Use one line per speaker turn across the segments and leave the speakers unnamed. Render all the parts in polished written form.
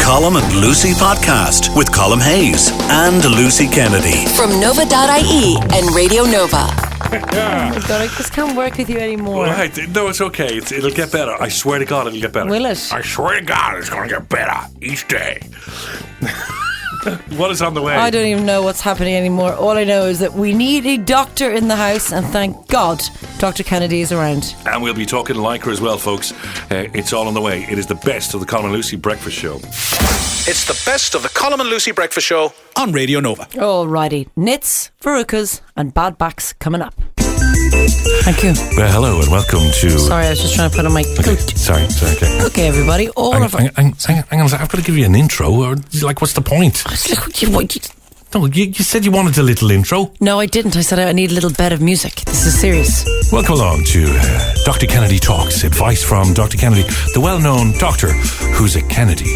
Colm and Lucy Podcast with Colm Hayes and Lucy Kennedy.
From Nova.ie and Radio Nova.
I just can't work with you anymore.
Right. No, it's okay. It'll get better. I swear to God, it'll get better.
Will it?
I swear to God, it's going to get better each day. What is on the way?
I don't even know what's happening anymore. All I know is that we need a doctor in the house, and thank God Dr. Kennedy is around.
And we'll be talking Lycra as well, folks. It's all on the way. It is the best of the Colm and Lucy Breakfast Show.
It's the best of the Colm and Lucy Breakfast Show on Radio Nova.
Alrighty. Knits, verrucas and bad backs coming up. Thank you.
Well, hello and welcome to...
Sorry, I was just trying to put on my coat.
Okay. Sorry, okay.
Okay, everybody.
Hang on, I've got to give you an intro. Or, like, what's the point? No, you said you wanted a little intro.
No, I didn't. I said I need a little bed of music. This is serious.
Welcome along to Dr. Kennedy Talks. Advice from Dr. Kennedy, the well-known doctor who's a Kennedy.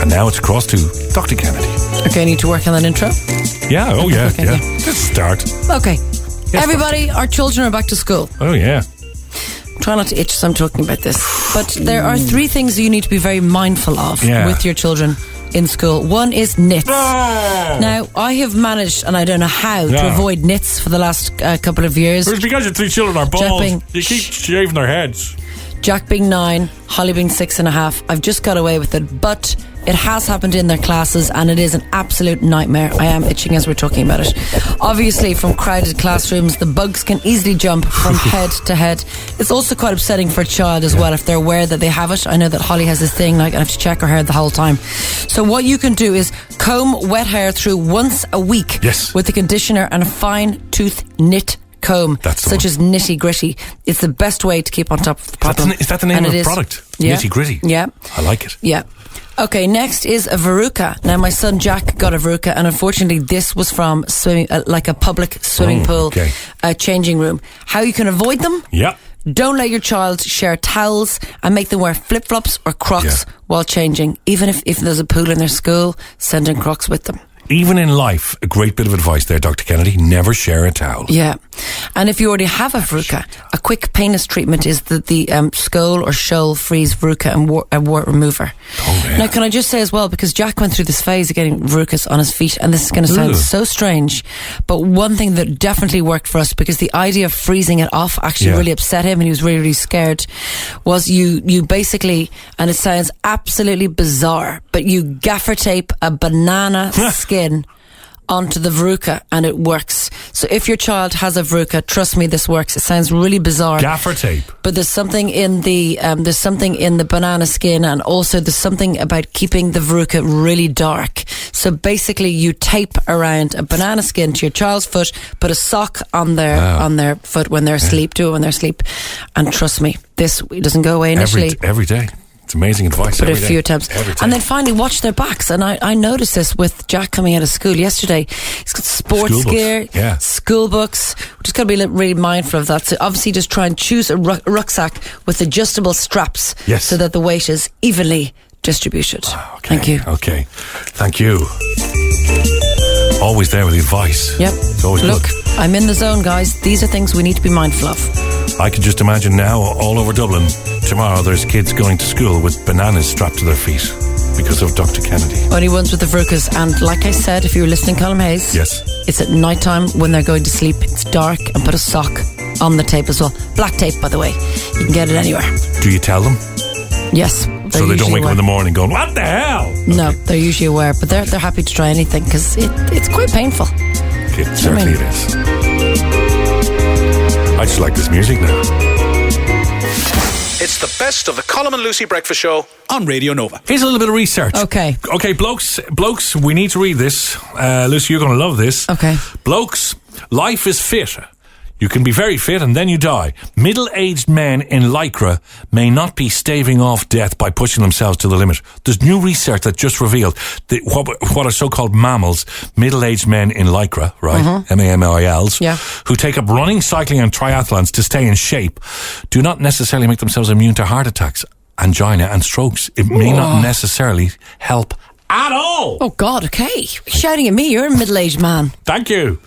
And now it's across to Dr. Kennedy.
Okay, I need to work on that intro?
Yeah, oh yeah,
okay,
yeah.
Okay.
Let's start.
Okay.
Yes,
everybody, our children are back to school.
Oh yeah.
Try not to itch as I'm talking about this. But there are three things that you need to be very mindful of with your children in school. One is knits. Now, I have managed, and I don't know how, to avoid knits for the last couple of years.
It's because your three children are bald. You keep shaving their heads.
Jack being 9, Holly being 6.5. I've just got away with it, but it has happened in their classes, and it is an absolute nightmare. I am itching as we're talking about it. Obviously, from crowded classrooms, the bugs can easily jump from head to head. It's also quite upsetting for a child as well if they're aware that they have it. I know that Holly has this thing, like I have to check her hair the whole time. So what you can do is comb wet hair through once a week with a conditioner and a fine tooth knit comb, such as Nitty Gritty. It's the best way to keep on top of the problem.
Is that the name of the product?
Yeah.
Nitty Gritty?
Yeah.
I like it.
Yeah. Okay, next is a verruca. Now, my son Jack got a verruca, and unfortunately this was from swimming, like a public swimming pool changing room. How you can avoid them?
Yeah.
Don't let your child share towels and make them wear flip-flops or Crocs while changing. Even if there's a pool in their school, send in Crocs with them.
Even in life, a great bit of advice there, Dr. Kennedy. Never share a towel.
Yeah. And if you already have a verruca, a quick painless treatment is the Skull or Shoal Freeze verruca and wart remover.
Oh, yeah.
Now, can I just say as well, because Jack went through this phase of getting verrucas on his feet, and this is going to sound so strange, but one thing that definitely worked for us, because the idea of freezing it off actually really upset him, and he was really, really scared, was you basically, and it sounds absolutely bizarre, but you gaffer tape a banana skin onto the verruca, and it works. So if your child has a verruca, trust me, this works. It sounds really bizarre.
Gaffer tape.
But there's something in the banana skin, and also there's something about keeping the verruca really dark. So basically, you tape around a banana skin to your child's foot, put a sock on their foot when they're asleep. Do it when they're asleep, and trust me, this doesn't go away initially.
Every day. It's amazing advice.
But a few times. And then finally watch their backs. And I noticed this with Jack coming out of school yesterday. He's got sports gear, school books. We just got to be really mindful of that. So obviously just try and choose a rucksack with adjustable straps so that the weight is evenly distributed. Thank you.
Okay. Thank you. Always there with the advice.
Yep.
It's always
Look,
good.
I'm in the zone, guys. These are things we need to be mindful of.
I can just imagine now, all over Dublin, tomorrow there's kids going to school with bananas strapped to their feet because of Dr. Kennedy.
Only ones with the verrucas. And like I said, if you were listening, Colm Hayes, it's at night time when they're going to sleep. It's dark, and put a sock on the tape as well. Black tape, by the way. You can get it anywhere.
Do you tell them?
Yes.
So they don't wake up in the morning going, what the hell?
No, they're usually aware, but they're happy to try anything because it's quite painful.
It certainly is. I just like this music now.
It's the best of the Colm and Lucy Breakfast Show on Radio Nova.
Here's a little bit of research.
Okay,
blokes, we need to read this. Lucy, you're going to love this.
Okay.
Blokes, life is fit. You can be very fit and then you die. Middle-aged men in Lycra may not be staving off death by pushing themselves to the limit. There's new research that just revealed that what are so-called mammals, middle-aged men in Lycra, right? MAMILs, who take up running, cycling and triathlons to stay in shape, do not necessarily make themselves immune to heart attacks, angina and strokes. It may not necessarily help at all.
Oh, God, okay. You're shouting at me. You're a middle-aged man.
Thank you.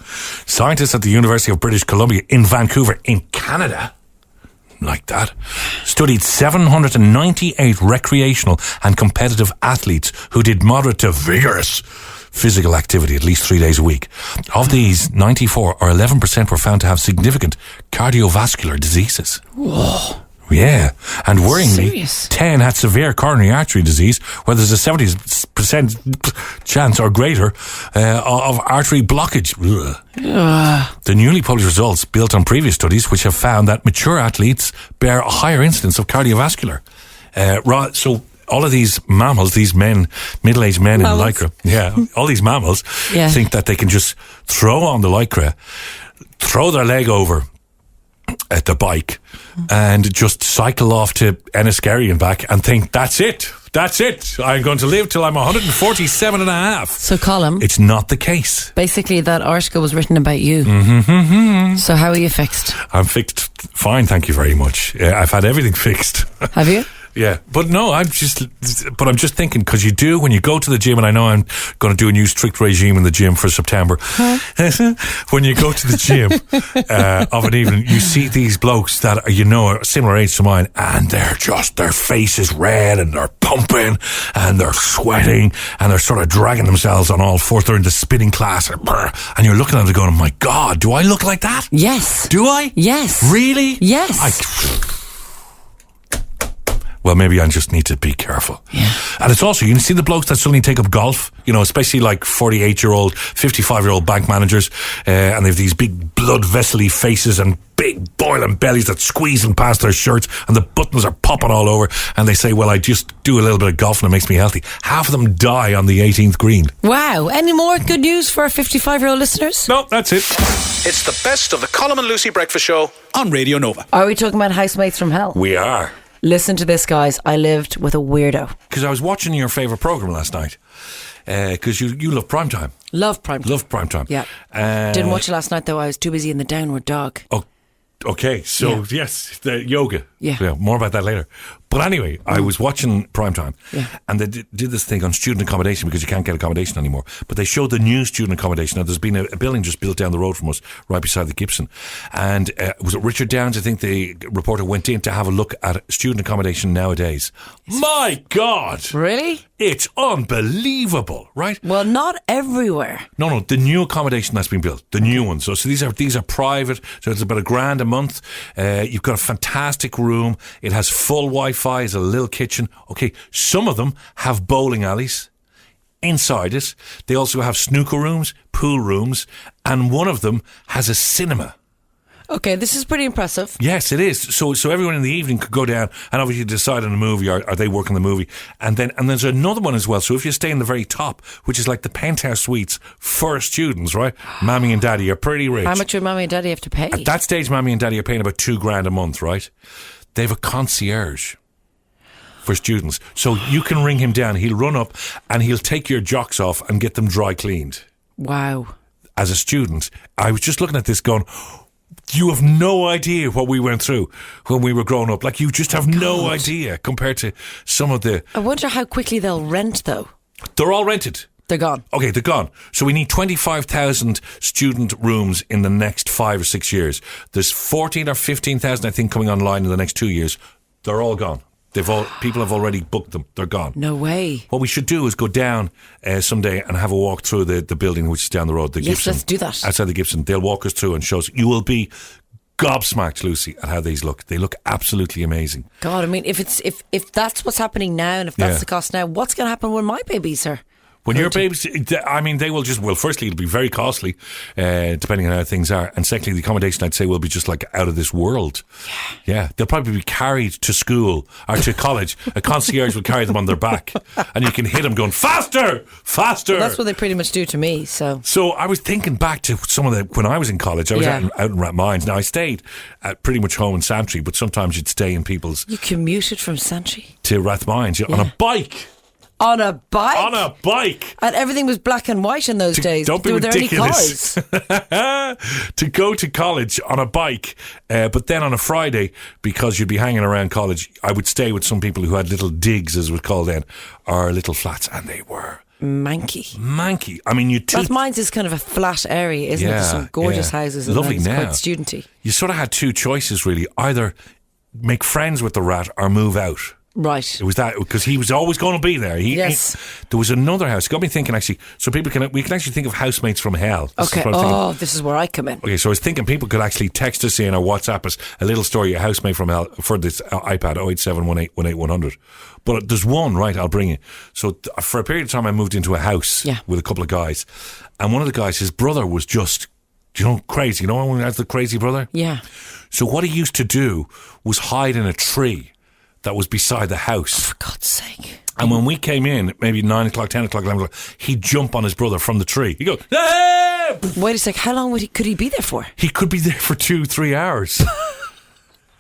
Scientists at the University of British Columbia in Vancouver, in Canada, like that. Studied 798 recreational and competitive athletes who did moderate to vigorous physical activity at least 3 days a week. Of these, 94 or 11% were found to have significant cardiovascular diseases.
Whoa.
Yeah, and worryingly,
Serious?
10 had severe coronary artery disease, where there's a 70% chance or greater of artery blockage. The newly published results built on previous studies, which have found that mature athletes bear a higher incidence of cardiovascular. So all of these mammals, these men, middle-aged men in lycra, all these mammals think that they can just throw on the lycra, throw their leg over at the bike and just cycle off to Enniskerry and back and think, that's it, I'm going to live till I'm 147 and a half.
So, Colm,
it's not the case.
Basically, that article was written about you. So how are you fixed?
I'm fixed fine, thank you very much. I've had everything fixed.
Have you?
Yeah, but no, I'm just thinking, because you do, when you go to the gym, and I know I'm going to do a new strict regime in the gym for September. When you go to the gym of an evening, you see these blokes that are, similar age to mine, and their face is red, and they're pumping, and they're sweating, and they're sort of dragging themselves on all fours. They're in the spinning class, and you're looking at it going, oh my God, do I look like that?
Yes.
Do I?
Yes.
Really?
Yes.
Well, maybe I just need to be careful.
Yeah.
And it's also, you see the blokes that suddenly take up golf, especially like 48-year-old, 55-year-old bank managers, and they have these big blood vessel-y faces and big boiling bellies that squeezing past their shirts, and the buttons are popping all over, and they say, well, I just do a little bit of golf and it makes me healthy. Half of them die on the 18th green.
Wow. Any more good news for our 55-year-old listeners?
No, that's it.
It's the best of the Colm and Lucy Breakfast Show on Radio Nova.
Are we talking about housemates from hell?
We are.
Listen to this, guys. I lived with a weirdo.
Because I was watching your favourite programme last night. Because you love primetime.
Love primetime.
Love primetime.
Yeah. Didn't watch it last night, though. I was too busy in the downward dog.
Oh, okay. So, yes, the yoga.
Yeah.
More about that later. But anyway, I was watching primetime.
Yeah.
And they did this thing on student accommodation, because you can't get accommodation anymore. But they showed the new student accommodation. Now, there's been a building just built down the road from us, right beside the Gibson. And was it Richard Downs? I think the reporter went in to have a look at student accommodation nowadays. My God!
Really?
It's unbelievable, right?
Well, not everywhere.
No, the new accommodation that's been built, the new ones. So these are private. So it's about $1,000 a month. You've got a fantastic room. It has full Wi-Fi. It's a little kitchen. Okay, some of them have bowling alleys inside it. They also have snooker rooms, pool rooms, and one of them has a cinema.
Okay, this is pretty impressive.
Yes, it is. So everyone in the evening could go down and obviously decide on a movie, or are they working the movie? And there's another one as well. So if you stay in the very top, which is like the penthouse suites for students, right? Mommy and daddy are pretty rich.
How much would mommy and daddy have to pay?
At that stage, mommy and daddy are paying about $2,000 a month, right? They have a concierge for students. So you can ring him down. He'll run up and he'll take your jocks off and get them dry cleaned.
Wow.
As a student, I was just looking at this going, you have no idea what we went through when we were growing up. Like, you just have no idea compared to some of the...
I wonder how quickly they'll rent, though.
They're all rented.
They're gone.
Okay, they're gone. So we need 25,000 student rooms in the next 5 or 6 years. There's 14 or 15,000, I think, coming online in the next 2 years. They're all gone. People have already booked them. They're gone.
No way.
What we should do is go down someday and have a walk through the building which is down the road. The
Yes,
Gibson.
let's do that.
Outside the Gibson. They'll walk us through and show us. You will be gobsmacked, Lucy, at how these look. They look absolutely amazing.
God, I mean, if that's what's happening now, and if that's the cost now, what's going to happen when my baby's are?
When your babies, I mean, they will just, well, firstly, it'll be very costly, depending on how things are. And secondly, the accommodation, I'd say, will be just like out of this world. Yeah. They'll probably be carried to school or to college. A concierge will carry them on their back and you can hit them going, faster, faster.
Well, that's what they pretty much do to me, so.
So I was thinking back to some of when I was in college, I was out in Rathmines. Now, I stayed at pretty much home in Santry, but sometimes you'd stay in people's...
You commuted from Santry?
To Rathmines, on a bike.
On a bike?
On a bike.
And everything was black and white in those days.
Don't be ridiculous.
There any cars?
To go to college on a bike, but then on a Friday, because you'd be hanging around college, I would stay with some people who had little digs, as it was called then, or little flats, and they were... Manky. I mean,
Rathmines is kind of a flat area, isn't it? There's some gorgeous houses.
Lovely
it's
now.
Quite studenty.
You sort of had two choices, really. Either make friends with the rat or move out.
Right.
It was that, because he was always going to be there.
Yes.
There was another house. It got me thinking, actually, so we can actually think of housemates from hell.
Okay. This is where I come in.
Okay, so I was thinking people could actually text us in or WhatsApp us a little story, a housemate from hell, for this iPad, 0871818100. But there's one, right, I'll bring it. So for a period of time, I moved into a house with a couple of guys. And one of the guys, his brother was just, crazy. You know when that's the crazy brother?
Yeah.
So what he used to do was hide in a tree that was beside the house.
For God's sake.
And when we came in, maybe 9 o'clock, 10 o'clock, 11 o'clock, he'd jump on his brother from the tree. He'd go, hey!
Wait a sec, how long could he be there for?
He could be there for 2-3 hours.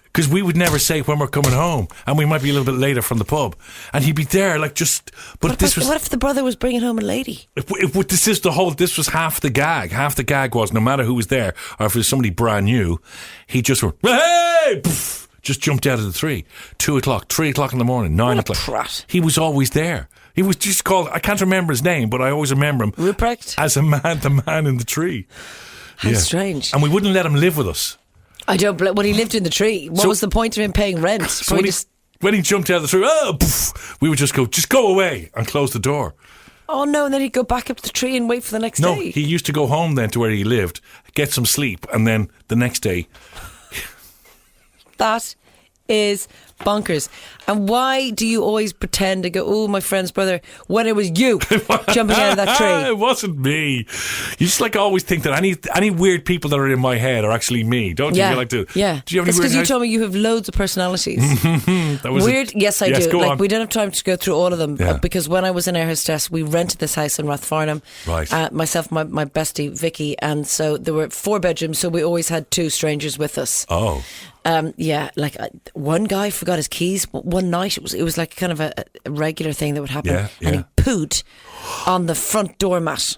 Because we would never say when we're coming home. And we might be a little bit later from the pub. And he'd be there like just... But
what if the brother was bringing home a lady?
This was half the gag. Half the gag was, no matter who was there, or if it was somebody brand new, he just went, hey! Poof! Just jumped out of the tree. 2 o'clock, 3 o'clock in the morning, 9 o'clock.
Prat.
He was always there. He was just called, I can't remember his name, but I always remember him.
Ruprecht?
As the man in the tree.
How strange.
And we wouldn't let him live with us.
I don't believe when he lived in the tree. What was the point of him paying rent?
So when he jumped out of the tree, poof, we would just go away and close the door.
Oh no, and then he'd go back up the tree and wait for the next day.
No, he used to go home then to where he lived, get some sleep, and then the next day...
That is bonkers. And why do you always pretend to go, oh, my friend's brother, when it was you jumping out of that tree?
It wasn't me. You just always think that any weird people that are in my head are actually me, don't you?
Yeah.
You like to,
yeah.
Do you have any
it's because
weird
you told me you have loads of personalities.
That was
weird? Yes, I do.
Go on.
We don't have time to go through all of them because when I was an air hostess, we rented this house in Rathfarnham.
Right.
Myself, my bestie Vicky, and so there were 4 bedrooms, so we always had 2 strangers with us.
Oh.
One guy forgot his keys one night. It was like kind of a regular thing that would happen.
Yeah.
And he pooed on the front doormat.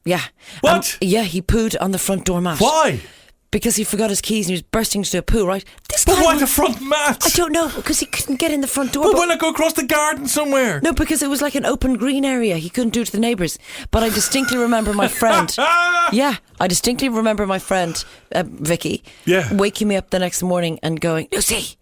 Yeah.
What?
He pooed on the front doormat.
Why?
Because he forgot his keys and he was bursting into a poo, right?
But why the front mat?
I don't know, because he couldn't get in the front door.
But why not go across the garden somewhere?
No, because it was like an open green area. He couldn't do it to the neighbours. But I distinctly remember my friend. I distinctly remember my friend, Vicky, waking me up the next morning and going, Lucy,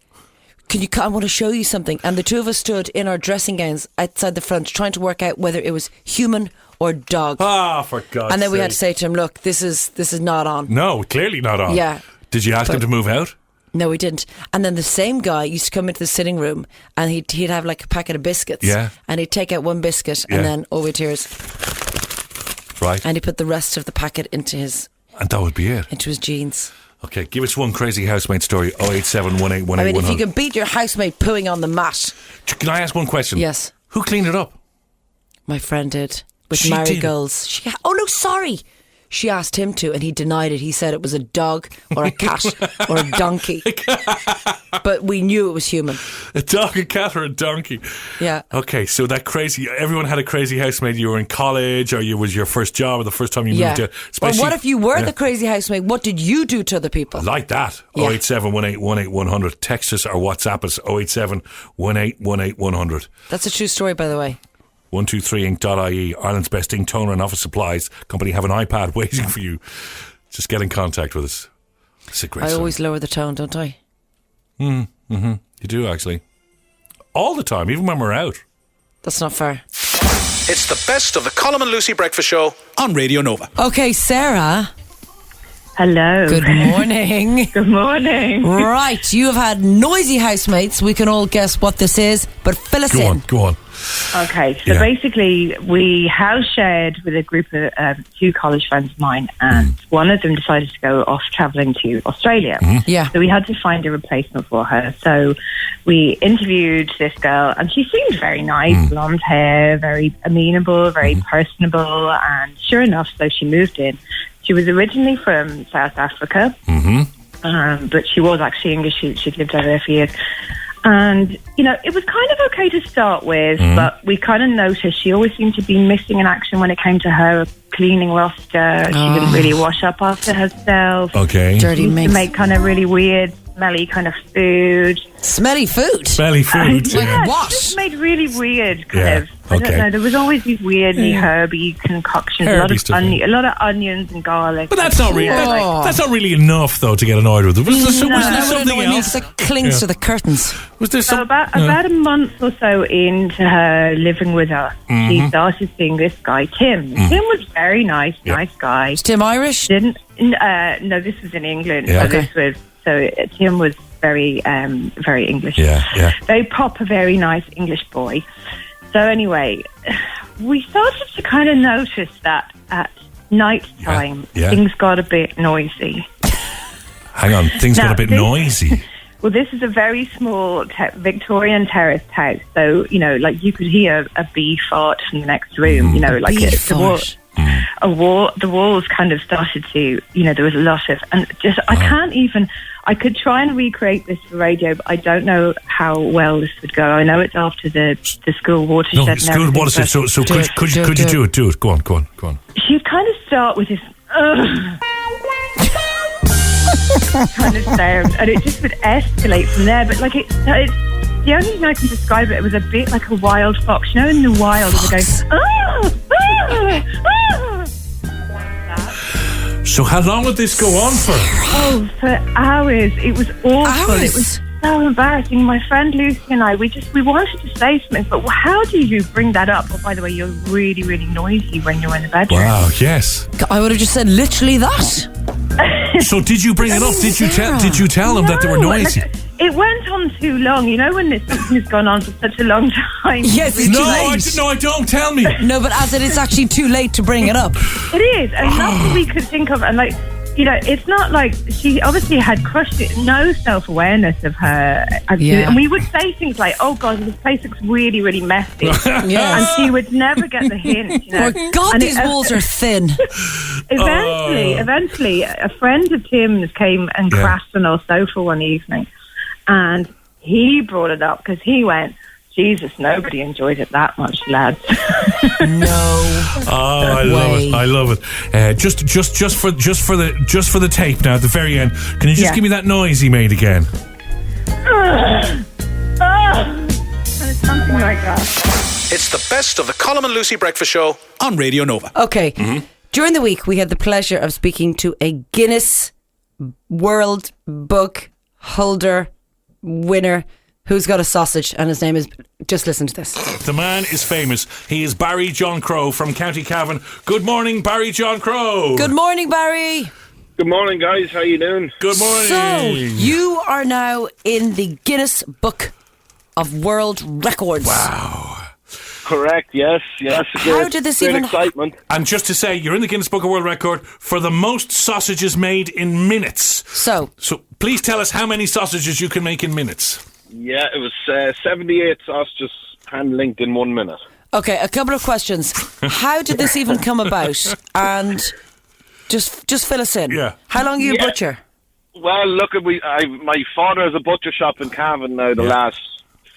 can you come? I want to show you something. And the two of us stood in our dressing gowns outside the front trying to work out whether it was human or dog.
Ah, for God's sake.
And then we had to say to him, look, this is not on.
No, clearly not on.
Yeah.
Did you ask him to move out?
No, we didn't. And then the same guy used to come into the sitting room and he'd have like a packet of biscuits.
Yeah.
And he'd take out one biscuit and then all we'd hear is...
Right.
And he put the rest of the packet into his...
And that would be it?
Into his jeans.
Okay, give us one crazy housemate story. 0871818.
I mean, if you can beat your housemate pooing on the mat.
Can I ask one question?
Yes.
Who cleaned it up?
My friend did. With
She
marigolds. Oh no, sorry. She asked him to and he denied it. He said it was a dog or a cat or a donkey. But we knew it was human.
A dog, a cat or a donkey.
Yeah.
Okay, so that crazy... Everyone had a crazy housemate. You were in college or it was your first job or the first time you moved to...
But what if you were the crazy housemate? What did you do to other people?
Like that. 0871818100. Text us or WhatsApp us. 0871818100.
That's a true story, by the way.
123inc.ie, Ireland's best ink toner and office supplies company, have an iPad waiting for you. Just get in contact with us. It's a great
I
song.
always lower the tone, don't I?
You do, actually. All the time, even when we're out.
That's not fair.
It's the best of the Colm and Lucy Breakfast Show on Radio Nova.
Okay, Sarah.
Hello.
Good morning.
Good morning.
Right, you have had noisy housemates. We can all guess what this is, but fill us in.
Go on.
Okay, so basically we house shared with a group of 2 college friends of mine, and one of them decided to go off travelling to Australia.
Yeah.
So we had to find a replacement for her. So we interviewed this girl, and she seemed very nice, blonde hair, very amenable, very personable, and sure enough, so she moved in. She was originally from South Africa, but she was actually English. She'd lived over there for years. And, you know, it was kind of okay to start with, but we kind of noticed she always seemed to be missing in action when it came to her cleaning roster. She didn't really wash up after herself.
Okay.
Dirty
She used
mix.
to make kind of really weird smelly kind of food.
Smelly food?
Smelly food.
Yeah,
what?
Just made really weird kind
Yeah,
of. I don't know. There was always these weirdly herby concoctions.
Herby
a
stuff,
lot of onions and garlic.
But that's not really that's not really enough, though, to get annoyed with. Was there something else?
It clings to the curtains.
Was there
So about a month or so into her living with us, she started seeing this guy, Tim. Tim was very nice guy.
Is Tim Irish?
No, this was in England.
Yeah.
Tim was very very English.
Yeah.
Very proper, very nice English boy. So anyway, we started to kind of notice that at night time things got a bit noisy.
Hang on, things got a bit noisy.
Well, this is a very small Victorian terraced house, so like you could hear a bee fart from the next room. Like the walls kind of started to. There was a lot of, and just I could try and recreate this for radio, but I don't know how well this would go. I know it's after the school watershed.
No, school watershed. So could you do it? Do it. Go on.
She'd kind of start with this. Kind of sound, and it just would escalate from there. But like it's the only thing I can describe it was a bit like a wild fox. In the wild, they're going.
So how long would this go on for?
Oh, for hours. It was awful.
Hours?
It was so embarrassing. My friend Lucy and I, we wanted to say something, but how do you bring that up? Oh, by the way, you're really, really noisy when you're in the bedroom.
Wow, yes.
I would have just said literally that.
So did you bring it up? Did you tell them that they were noisy?
It went on too long. When something has gone on for such a long time.
Yes, it's too late.
I don't. Tell me.
No, but as it's actually too late to bring it up.
It is, and nothing we could think of. And it's not like she obviously had crushed it. No self-awareness of her. And we would say things like, "Oh God, this place looks really, really messy," and she would never get the hint.
Oh God, these walls are thin.
Eventually, a friend of Tim's came and crashed on our sofa one evening, and he brought it up because he went, Jesus, nobody enjoyed it that much, lads.
No.
Oh, I love it. Just for the tape now at the very end. Can you just give me that noise he made again?
And it's something like that.
It's the best of the Colm and Lucy Breakfast Show on Radio Nova.
Okay. During the week, we had the pleasure of speaking to a Guinness World Book holder winner who's got a sausage, and his name is, just listen to this.
The man is famous. He is Barry John Crow from County Cavan. Good morning, Barry John Crow.
Good morning, Barry.
Good morning, guys. How you doing?
Good morning.
So, you are now in the Guinness Book of World Records.
Wow.
Correct, yes.
How did this even
excitement.
And just to say, you're in the Guinness Book of World Record for the most sausages made in minutes.
So
please tell us how many sausages you can make in minutes.
Yeah, it was 78 sausages hand-linked in 1 minute.
Okay, a couple of questions. How did this even come about? And just fill us in.
Yeah.
How long are you a butcher?
Well, look, my father has a butcher shop in Cavan now the last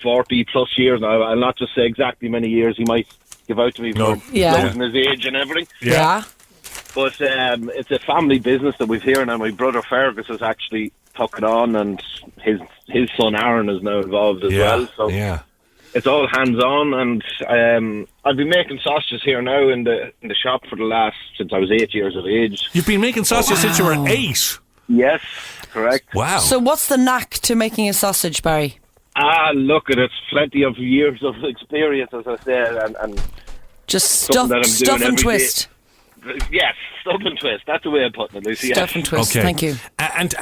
40 plus years now. I'll not just say exactly many years. He might give out to me for losing his age and everything.
Yeah.
But it's a family business that we've here now. My brother Fergus has actually took it on, and his son Aaron is now involved as well. So it's all hands on, and I've been making sausages here now in the shop since I was 8 years of age.
You've been making sausages since you were 8?
Yes, correct.
Wow.
So what's the knack to making a sausage, Barry?
Look, it's plenty of years of experience, as I said, and
just stuff and twist.
Yes, stuff and twist. That's the way of putting it, Lucy.
Stuff and twist.
Okay.
Thank you.
And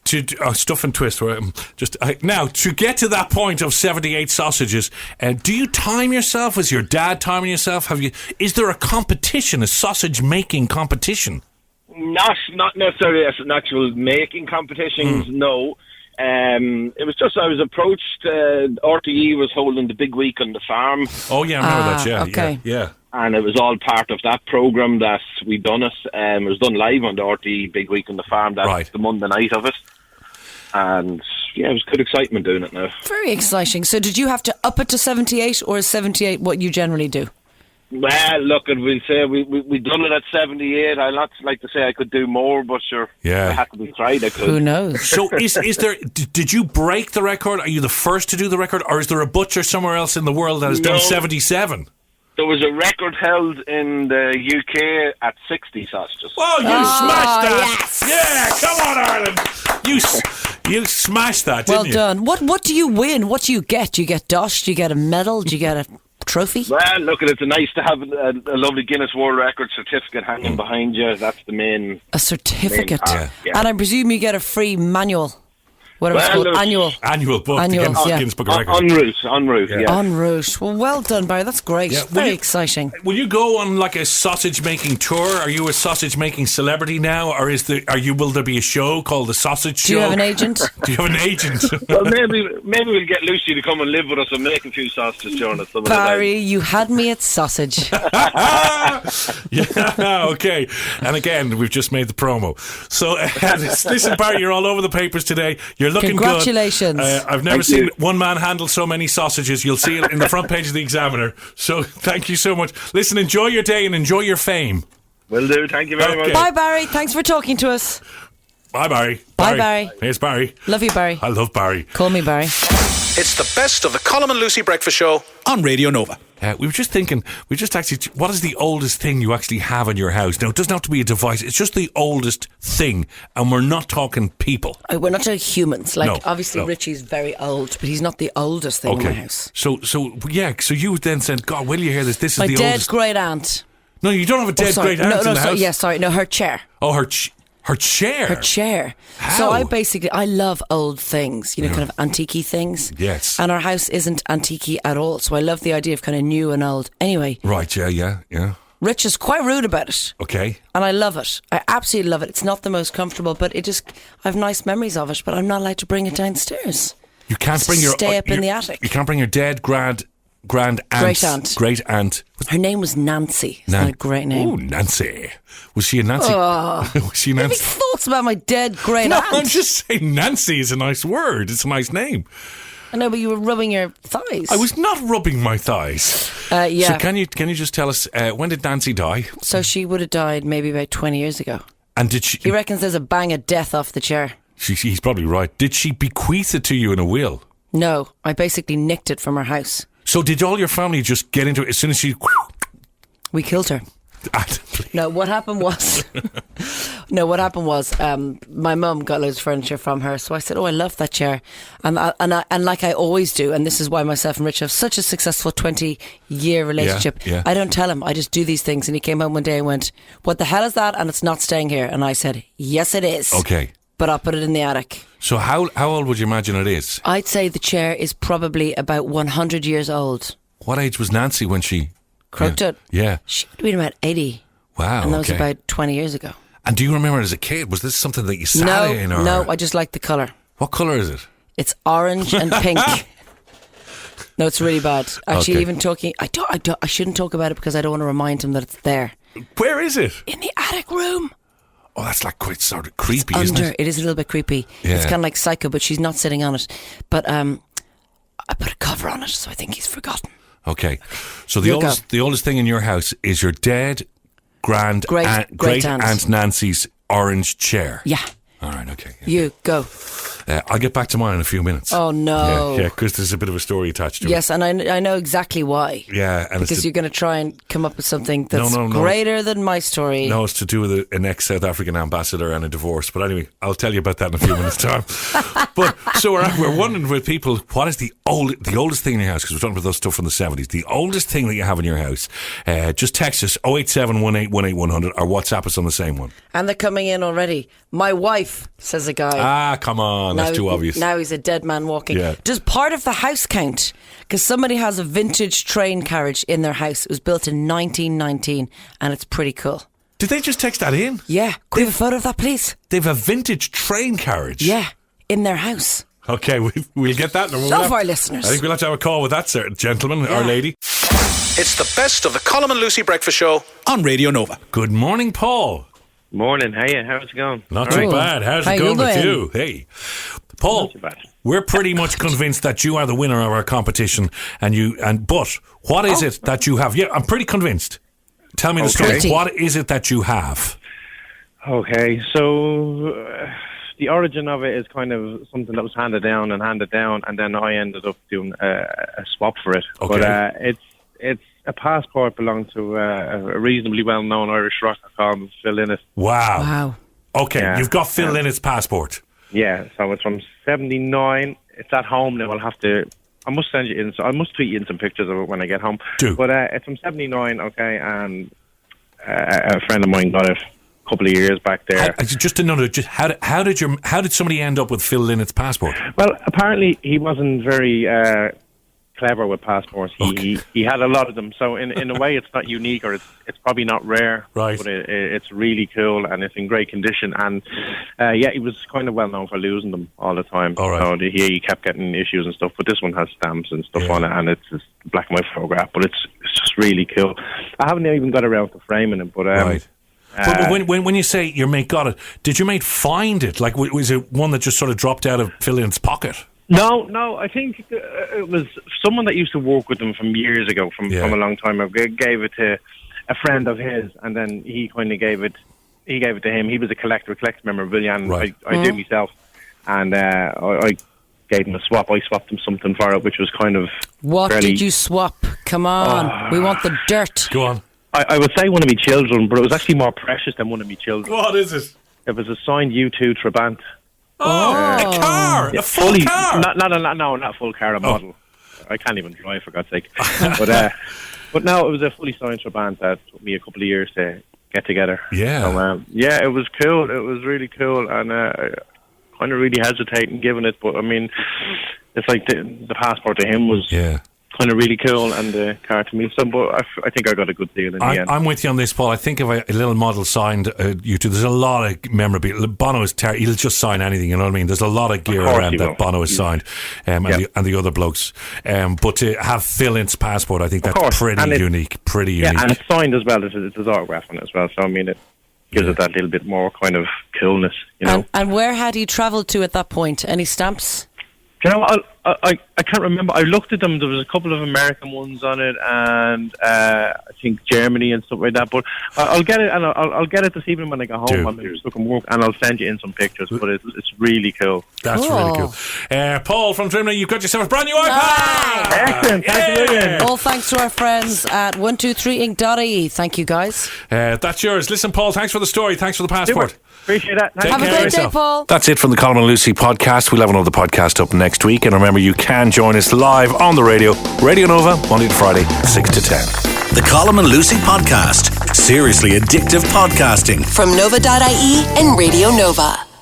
to stuff and twist. Now to get to that point of 78 sausages, do you time yourself? Is your dad timing yourself? Is there a competition, a sausage making competition?
Not necessarily an actual making competitions. No. It was just I was approached. RTE was holding the big week on the farm.
Oh yeah, I remember that. Yeah,
okay.
Yeah.
And it was all part of that programme that we done it. It was done live on the RTE Big Week on the Farm. That's the Monday night of it. And yeah, it was good excitement doing it now.
Very exciting. So did you have to up it to 78, or is 78 what you generally do?
Well, look, and we'll say we done it at 78. I not like to say I could do more, but sure,
yeah,
it had to be tried. I could.
Who knows?
So, is there? Did you break the record? Are you the first to do the record, or is there a butcher somewhere else in the world that has done 77?
There was a record held in the UK at 60 sausages.
Oh, you smashed that! Yes. Yeah, come on, Ireland! You smashed that, didn't you?
Well done. What do you win? What do you get? Do you get dosh? Do you get a medal? Do you get a trophy?
Well, look, it's nice to have a lovely Guinness World Record certificate hanging behind you. That's the main.
A certificate,
yeah.
And I presume you get a free manual. Whatever it's called,
annual book. Guinness Book of Records.
En route.
En route. Well done, Barry. That's great. Yeah. Very exciting.
Will you go on like a sausage making tour? Are you a sausage making celebrity now, or will there be a show called the Sausage Show?
Do you have an agent?
Do you have an agent?
Well, maybe we'll get Lucy to come and live with us and make a few sausages during the summer.
Barry, you had me at sausage.
Yeah, okay. And again, we've just made the promo. So listen, Barry, you're all over the papers today. You're looking
Congratulations.
good. I've never seen one man handle so many sausages. You'll see it in the front page of the Examiner. So thank you so much. Listen, enjoy your day and enjoy your fame.
Will do. Thank you very much.
Bye, Barry. Thanks for talking to us.
Bye, Barry.
Bye, Barry.
Here's Barry.
Love you, Barry.
I love Barry.
Call me Barry.
It's the best of the Colm and Lucy Breakfast Show on Radio Nova.
We were just thinking, what is the oldest thing you actually have in your house? Now, it doesn't have to be a device. It's just the oldest thing. And we're not talking people.
We're not talking humans. Like,
No,
obviously,
no.
Richie's very old, but he's not the oldest thing in my house.
So you then said, God, will you hear this? This is
My
the
dead
oldest.
great aunt.
No, you don't have a dead great aunt in the house.
Yeah, sorry. No, her chair.
Oh, her chair.
Her chair.
How?
So I love old things, kind of antique things.
Yes.
And our house isn't antique at all. So I love the idea of kind of new and old. Anyway.
Right, yeah.
Rich is quite rude about it.
Okay.
And I love it. I absolutely love it. It's not the most comfortable, but I have nice memories of it, but I'm not allowed to bring it downstairs.
You can't bring your...
Stay up in the attic.
You can't bring your dead great aunt.
Her name was Nancy. Isn't that a great name?
Oh, Nancy. Was she a Nancy? Was she Nancy?
Any thoughts about my dead great aunt?
No, I'm just saying Nancy is a nice word. It's a nice name.
I know, but you were rubbing your thighs.
I was not rubbing my thighs.
Yeah.
So can you just tell us, when did Nancy die?
So she would have died maybe about 20 years ago.
And did she...
He reckons there's a bang of death off the chair.
He's probably right. Did she bequeath it to you in a will?
No, I basically nicked it from her house.
So did all your family just get into it as soon as she...
We killed her. No, what happened was... my mum got loads of furniture from her. So I said, I love that chair. And like I always do, and this is why myself and Rich have such a successful 20-year relationship.
Yeah.
I don't tell him. I just do these things. And he came home one day and went, what the hell is that? And it's not staying here. And I said, yes, it is.
Okay.
But I'll put it in the attic.
So how old would you imagine it is?
I'd say the chair is probably about 100 years old.
What age was Nancy when she...
Croaked it?
Yeah.
She would have been about 80.
Wow,
and that was about 20 years ago.
And do you remember as a kid, was this something that you sat in? Or?
No, I just like the colour.
What colour is it?
It's orange and pink. No, it's really bad. Actually, even talking... I shouldn't talk about it because I don't want to remind him that it's there.
Where is it?
In the attic room.
Oh, that's like quite sort of creepy,
It's
isn't it?
It is a little bit creepy.
Yeah.
It's kind of like Psycho, but she's not sitting on it. But I put a cover on it, so I think he's forgotten.
Okay. So the oldest thing in your house is your dead great aunt Nancy's orange chair.
Yeah.
All right, okay. Yeah.
You go.
I'll get back to mine in a few minutes.
Oh, no.
Yeah, because there's a bit of a story attached to it.
Yes, and I know exactly why.
Yeah. And
because you're going to try and come up with something that's
No.
greater than my story.
No, it's to do with an ex-South African ambassador and a divorce. But anyway, I'll tell you about that in a few minutes' time. But so we're wondering with people, what is the oldest thing in your house? Because we're talking about those stuff from the 70s. The oldest thing that you have in your house. Just text us 087 18 100 or WhatsApp us on the same one.
And they're coming in already. My wife, says a guy.
Ah, come on. That's too obvious.
Now he's a dead man walking.
Yeah.
Does part of the house count? Because somebody has a vintage train carriage in their house. It was built in 1919 and it's pretty cool.
Did they just text that in?
Yeah. Could we have a photo of that, please?
They've a vintage train carriage?
Yeah. In their house.
Okay, we'll get that.
Love our listeners.
I think we'll have to have a call with that certain gentleman or lady.
It's the best of the Colm and Lucy Breakfast Show on Radio Nova.
Good morning, Paul.
Morning. How's it going?
Not too bad. How's it going with you? Hey, Paul.
Not too bad.
we're pretty much convinced that you are the winner of our competition, but what is it that you have? Yeah, I'm pretty convinced. Tell me the story. What is it that you have?
Okay, so the origin of it is kind of something that was handed down, and then I ended up doing a swap for it. Okay. But it's a passport belonging to a reasonably well-known Irish rocker called Phil Lynott.
Wow. Okay, you've got Phil Lynnott's passport. Yeah,
so it's from 79. It's at home now. I must send you in. So I must tweet you in some pictures of it when I get home.
Do.
But it's from 79. Okay, and a friend of mine got it a couple of years back there.
Just to know, how did somebody end up with Phil Lynnott's passport?
Well, apparently he wasn't very clever with passports. He had a lot of them. So in a way, it's not unique, or it's probably not rare.
Right.
But it's really cool, and it's in great condition. And he was kind of well known for losing them all the time.
All right.
So he kept getting issues and stuff. But this one has stamps and stuff on it, and it's a black and white photograph. But it's just really cool. I haven't even got around to framing it, but
right. But when you say your mate got it, did your mate find it? Like, was it one that just sort of dropped out of Phil Lynnott's pocket?
No, I think it was someone that used to work with him from years ago, from a long time ago. Gave it to a friend of his, and then he kind of gave it to him. He was a collector memorabilia, and I do myself. And I gave him a swap. I swapped him something for it, which was kind of...
What did you swap? Come on, we want the dirt.
Go on.
I would say one of my children, but it was actually more precious than one of my children.
What is it?
It was a signed U2 Trabant.
A car? A full car?
Not a full car, a model. I can't even drive, for God's sake. But no, it was a fully signed Trabant that took me a couple of years to get together.
Yeah.
So, it was cool. It was really cool, and I kind of really hesitating giving it, but I mean, it's like the passport to him was... kind of really cool, and the car to me. So, but I think I got a good deal in the end.
I'm with you on this, Paul. I think if a little model signed U2, there's a lot of memorabilia. Bono is he'll just sign anything, you know what I mean? There's a lot of gear around that Bono has signed, and the other blokes. But to have Phil Lynnott's passport, I think that's pretty unique.
Yeah, and it's signed as well. There's his autograph on it as well. So, I mean, it gives it that little bit more kind of coolness, you know.
And where had he travelled to at that point? Any stamps?
You know, I can't remember. I looked at them. There was a couple of American ones on it, and I think Germany and stuff like that. But I'll get it, and I'll get it this evening when I get home. I'm just looking work, and I'll send you in some pictures. But it's really cool.
That's really cool. Paul from Trimley, you've got yourself a brand new iPad.
Excellent. Thank you.
All thanks to our friends at 123inc.ie. Thank you, guys.
That's yours. Listen, Paul, thanks for the story. Thanks for the passport.
Super. Appreciate that.
Have a great day, Paul.
That's it from the Colm Lucy Podcast. We'll have another podcast up next week. And remember, you can join us live on the radio. Radio Nova, Monday to Friday, 6 to 10.
The Colm Lucy Podcast. Seriously addictive podcasting.
From Nova.ie and Radio Nova.